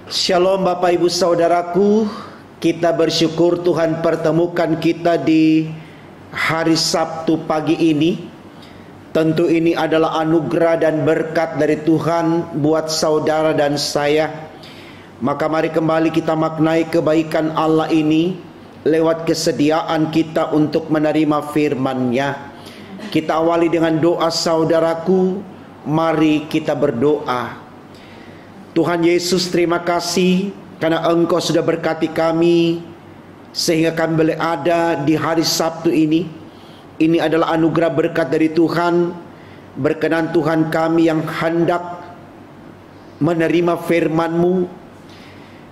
Shalom Bapak Ibu Saudaraku, kita bersyukur Tuhan pertemukan kita di hari Sabtu pagi ini. Tentu ini adalah anugerah dan berkat dari Tuhan buat saudara dan saya. Maka mari kembali kita maknai kebaikan Allah ini lewat kesediaan kita untuk menerima firman-Nya. Kita awali dengan doa saudaraku, mari kita berdoa. Tuhan Yesus, terima kasih karena Engkau sudah berkati kami sehingga kami boleh ada di hari Sabtu ini. Ini adalah anugerah berkat dari Tuhan. Berkenan Tuhan kami yang hendak menerima firman-Mu.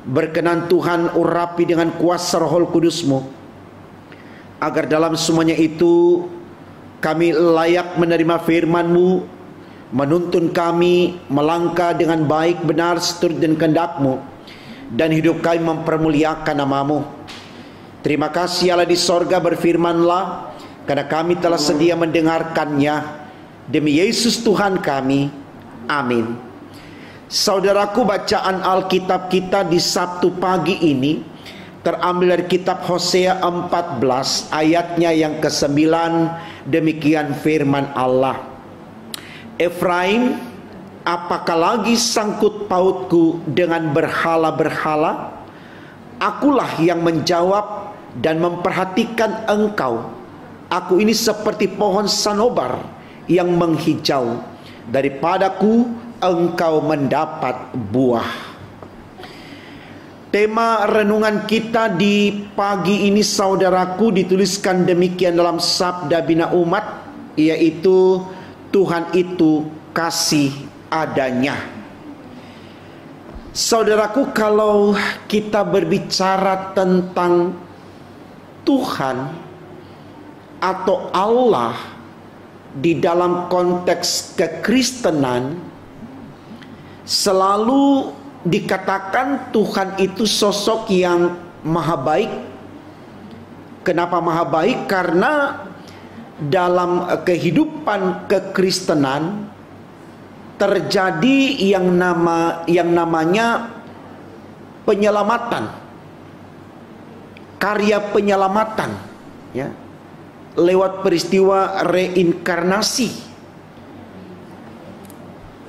Berkenan Tuhan urapi dengan kuasa Roh Kudus-Mu, agar dalam semuanya itu kami layak menerima firman-Mu, menuntun kami melangkah dengan baik, benar, seturut dengan kehendak-Mu, dan hidup kami mempermuliakan nama-Mu. Terima kasih Allah di sorga, berfirmanlah, karena kami telah sedia mendengarkannya. Demi Yesus Tuhan kami, amin. Saudaraku, bacaan Alkitab kita di Sabtu pagi ini terambil dari kitab Hosea 14 ayatnya yang ke-9. Demikian firman Allah. Efraim, apakah lagi sangkut pautku dengan berhala-berhala? Akulah yang menjawab dan memperhatikan engkau. Aku ini seperti pohon sanobar yang menghijau. Daripadaku engkau mendapat buah. Tema renungan kita di pagi ini saudaraku dituliskan demikian dalam Sabda Bina Umat, yaitu Tuhan itu kasih adanya. Saudaraku, kalau kita berbicara tentang Tuhan atau Allah di dalam konteks kekristenan, selalu dikatakan Tuhan itu sosok yang maha baik. Kenapa maha baik? Karena dalam kehidupan kekristenan terjadi yang namanya penyelamatan, karya penyelamatan, ya, lewat peristiwa reinkarnasi.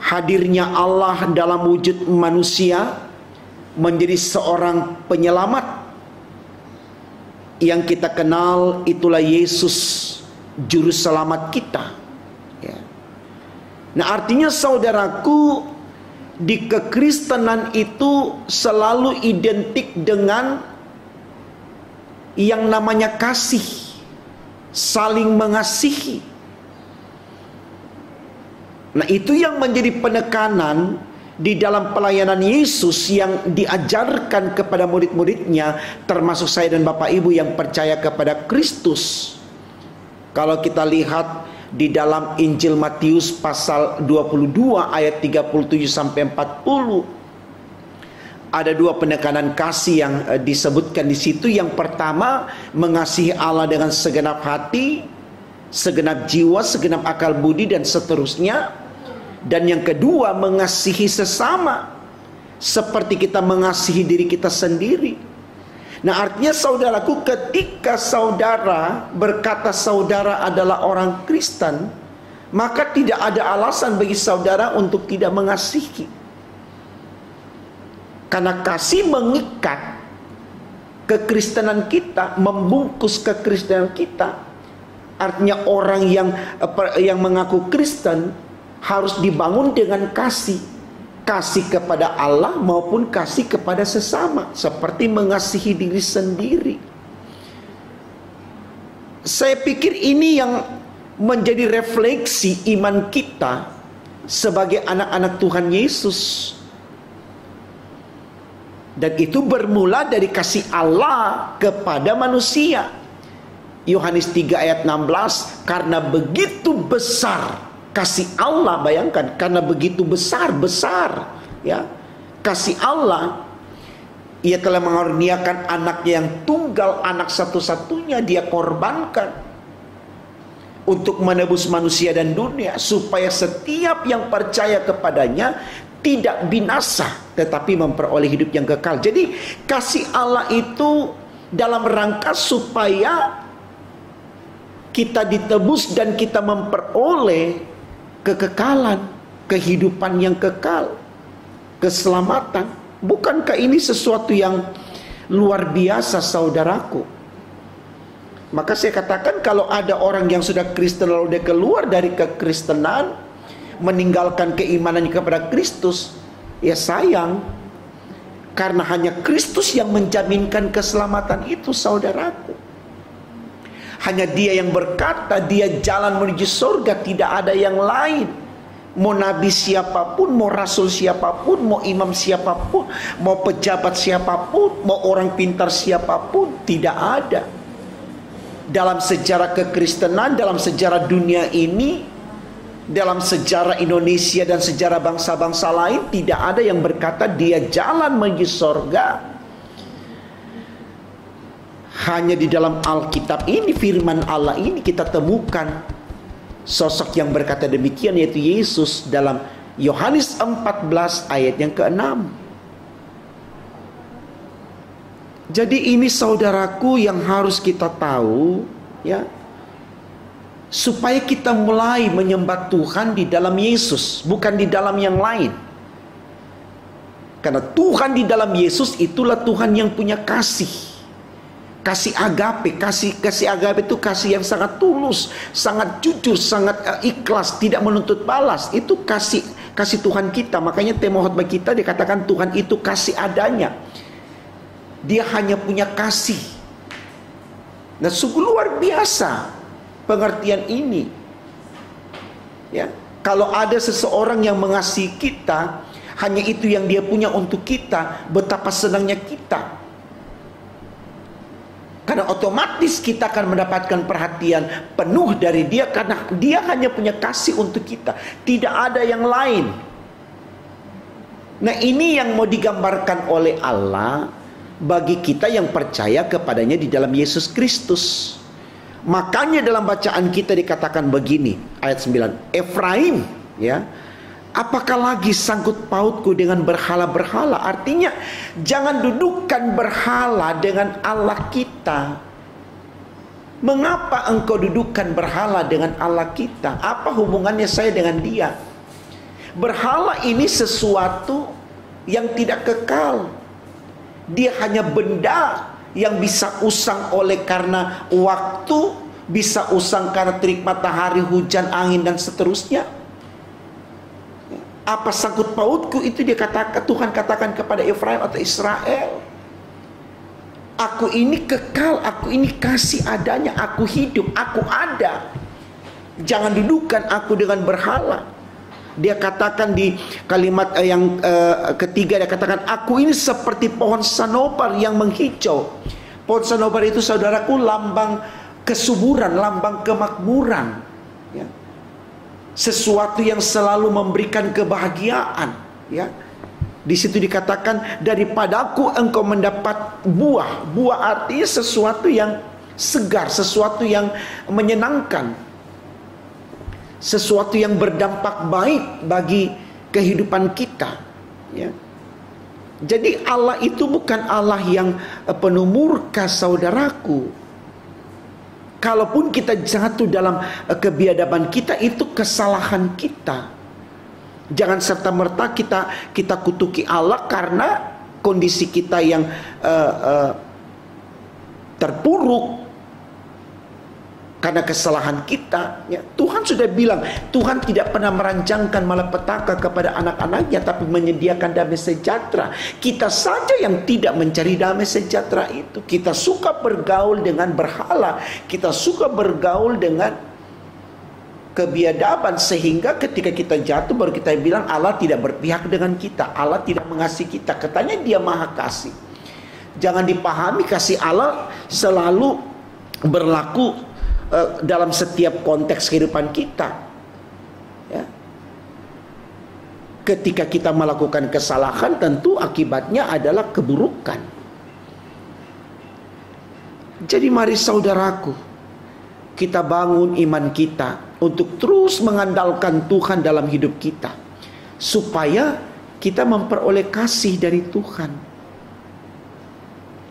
Hadirnya Allah dalam wujud manusia menjadi seorang penyelamat yang kita kenal, itulah Yesus, juru selamat kita, ya. Nah, artinya saudaraku, di kekristenan itu selalu identik dengan yang namanya kasih, saling mengasihi. Nah, itu yang menjadi penekanan di dalam pelayanan Yesus yang diajarkan kepada murid-muridnya, termasuk saya dan Bapak Ibu yang percaya kepada Kristus. Kalau kita lihat di dalam Injil Matius pasal 22 ayat 37 sampai 40, ada dua penekanan kasih yang disebutkan di situ. Yang pertama, mengasihi Allah dengan segenap hati, segenap jiwa, segenap akal budi, dan seterusnya. Dan yang kedua, mengasihi sesama seperti kita mengasihi diri kita sendiri. Nah, artinya saudaraku, ketika saudara berkata saudara adalah orang Kristen, maka tidak ada alasan bagi saudara untuk tidak mengasihi. Karena kasih mengikat kekristenan kita, membungkus kekristenan kita. Artinya orang yang mengaku Kristen harus dibangun dengan kasih. Kasih kepada Allah maupun kasih kepada sesama, seperti mengasihi diri sendiri. Saya pikir ini yang menjadi refleksi iman kita sebagai anak-anak Tuhan Yesus. Dan itu bermula dari kasih Allah kepada manusia. Yohanes 3 ayat 16, karena begitu besar kasih Allah, bayangkan, karena begitu besar, ya, kasih Allah, Ia telah mengaruniakan anaknya yang tunggal, anak satu-satunya Dia korbankan untuk menebus manusia dan dunia, supaya setiap yang percaya kepadanya tidak binasa, tetapi memperoleh hidup yang kekal. Jadi kasih Allah itu dalam rangka supaya kita ditebus dan kita memperoleh kekekalan, kehidupan yang kekal, keselamatan. Bukankah ini sesuatu yang luar biasa, saudaraku? Maka saya katakan, kalau ada orang yang sudah Kristen lalu dia keluar dari kekristenan, meninggalkan keimanannya kepada Kristus, ya sayang, karena hanya Kristus yang menjaminkan keselamatan itu, saudaraku. Hanya Dia yang berkata, Dia jalan menuju surga, tidak ada yang lain. Mau nabi siapapun, mau rasul siapapun, mau imam siapapun, mau pejabat siapapun, mau orang pintar siapapun, tidak ada. Dalam sejarah kekristenan, dalam sejarah dunia ini, dalam sejarah Indonesia dan sejarah bangsa-bangsa lain, tidak ada yang berkata dia jalan menuju surga. Hanya di dalam Alkitab ini, firman Allah ini, kita temukan sosok yang berkata demikian, yaitu Yesus dalam Yohanes 14 ayat yang ke-6. Jadi ini, saudaraku, yang harus kita tahu, ya, supaya kita mulai menyembah Tuhan di dalam Yesus, bukan di dalam yang lain. Karena Tuhan di dalam Yesus itulah Tuhan yang punya kasih. Kasih agape, kasih agape itu kasih yang sangat tulus, sangat jujur, sangat ikhlas, tidak menuntut balas. Itu kasih Tuhan kita. Makanya tema khotbah kita dikatakan Tuhan itu kasih adanya. Dia hanya punya kasih. Nah, sungguh luar biasa pengertian ini. Ya, kalau ada seseorang yang mengasihi kita, hanya itu yang dia punya untuk kita, betapa senangnya kita. Karena otomatis kita akan mendapatkan perhatian penuh dari dia, karena dia hanya punya kasih untuk kita, tidak ada yang lain. Nah, ini yang mau digambarkan oleh Allah bagi kita yang percaya kepadanya di dalam Yesus Kristus. Makanya dalam bacaan kita dikatakan begini, ayat 9, Efraim, ya, apakah lagi sangkut pautku dengan berhala-berhala? Artinya, jangan dudukkan berhala dengan Allah kita. Mengapa engkau dudukkan berhala dengan Allah kita? Apa hubungannya saya dengan dia? Berhala ini sesuatu yang tidak kekal. Dia hanya benda yang bisa usang oleh karena waktu, bisa usang karena terik matahari, hujan, angin, dan seterusnya. Apa sangkut pautku itu, dia katakan, Tuhan katakan kepada Efraim atau Israel. Aku ini kekal, aku ini kasih adanya, aku hidup, aku ada. Jangan dudukkan aku dengan berhala. Dia katakan di kalimat yang ketiga, dia katakan, aku ini seperti pohon sanobar yang menghijau. Pohon sanobar itu, saudaraku, lambang kesuburan, lambang kemakmuran, ya. Sesuatu yang selalu memberikan kebahagiaan, ya. Di situ dikatakan, daripadaku engkau mendapat buah. Buah artinya sesuatu yang segar, sesuatu yang menyenangkan, sesuatu yang berdampak baik bagi kehidupan kita, ya. Jadi Allah itu bukan Allah yang penuh murka, saudaraku. Kalaupun kita jatuh dalam kebiadaban kita, itu kesalahan kita. Jangan serta-merta kita kutuki Allah karena kondisi kita yang terpuruk, karena kesalahan kita, ya. Tuhan sudah bilang, Tuhan tidak pernah merancangkan malapetaka kepada anak-anaknya, tapi menyediakan damai sejahtera. Kita saja yang tidak mencari damai sejahtera itu. Kita suka bergaul dengan berhala, kita suka bergaul dengan kebiadaban, sehingga ketika kita jatuh baru kita bilang Allah tidak berpihak dengan kita, Allah tidak mengasihi kita. Katanya dia maha kasih. Jangan dipahami kasih Allah selalu berlaku dalam setiap konteks kehidupan kita, ya. Ketika kita melakukan kesalahan, tentu akibatnya adalah keburukan. Jadi mari, saudaraku, kita bangun iman kita untuk terus mengandalkan Tuhan dalam hidup kita, supaya kita memperoleh kasih dari Tuhan.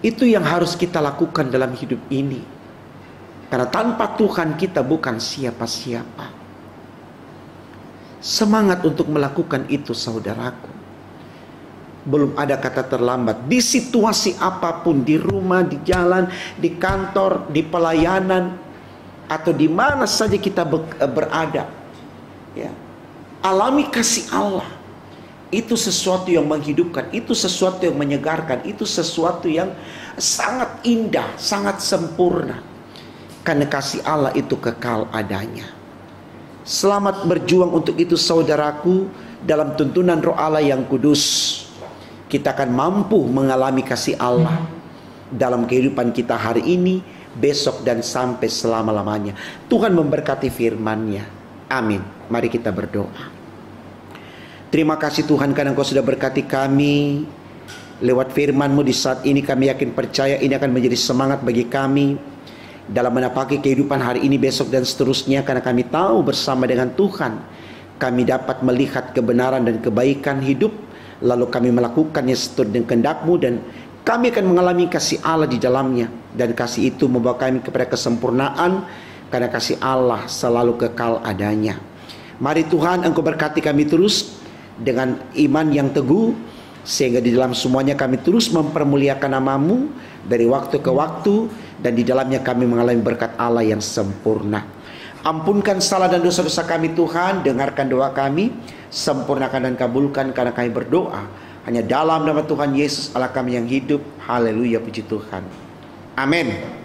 Itu yang harus kita lakukan dalam hidup ini. Karena tanpa Tuhan kita bukan siapa-siapa. Semangat untuk melakukan itu, saudaraku. Belum ada kata terlambat. Di situasi apapun, di rumah, di jalan, di kantor, di pelayanan, atau di mana saja kita berada, ya, alami kasih Allah. Itu sesuatu yang menghidupkan, itu sesuatu yang menyegarkan, itu sesuatu yang sangat indah, sangat sempurna. Karena kasih Allah itu kekal adanya. Selamat berjuang untuk itu, saudaraku. Dalam tuntunan Roh Allah yang kudus, kita akan mampu mengalami kasih Allah dalam kehidupan kita hari ini, besok, dan sampai selama-lamanya. Tuhan memberkati firman-Nya. Amin. Mari kita berdoa. Terima kasih Tuhan karena Engkau sudah berkati kami lewat firman-Mu di saat ini. Kami yakin percaya ini akan menjadi semangat bagi kami dalam menapaki kehidupan hari ini, besok, dan seterusnya. Karena kami tahu bersama dengan Tuhan kami dapat melihat kebenaran dan kebaikan hidup, lalu kami melakukannya seturut dengan kehendak-Mu, dan kami akan mengalami kasih Allah di dalamnya. Dan kasih itu membawa kami kepada kesempurnaan, karena kasih Allah selalu kekal adanya. Mari Tuhan Engkau berkati kami terus dengan iman yang teguh, sehingga di dalam semuanya kami terus mempermuliakan nama-Mu dari waktu ke waktu, dan di dalamnya kami mengalami berkat Allah yang sempurna. Ampunkan salah dan dosa-dosa kami Tuhan, dengarkan doa kami, sempurnakan dan kabulkan karena kami berdoa hanya dalam nama Tuhan Yesus Allah kami yang hidup. Haleluya, puji Tuhan. Amin.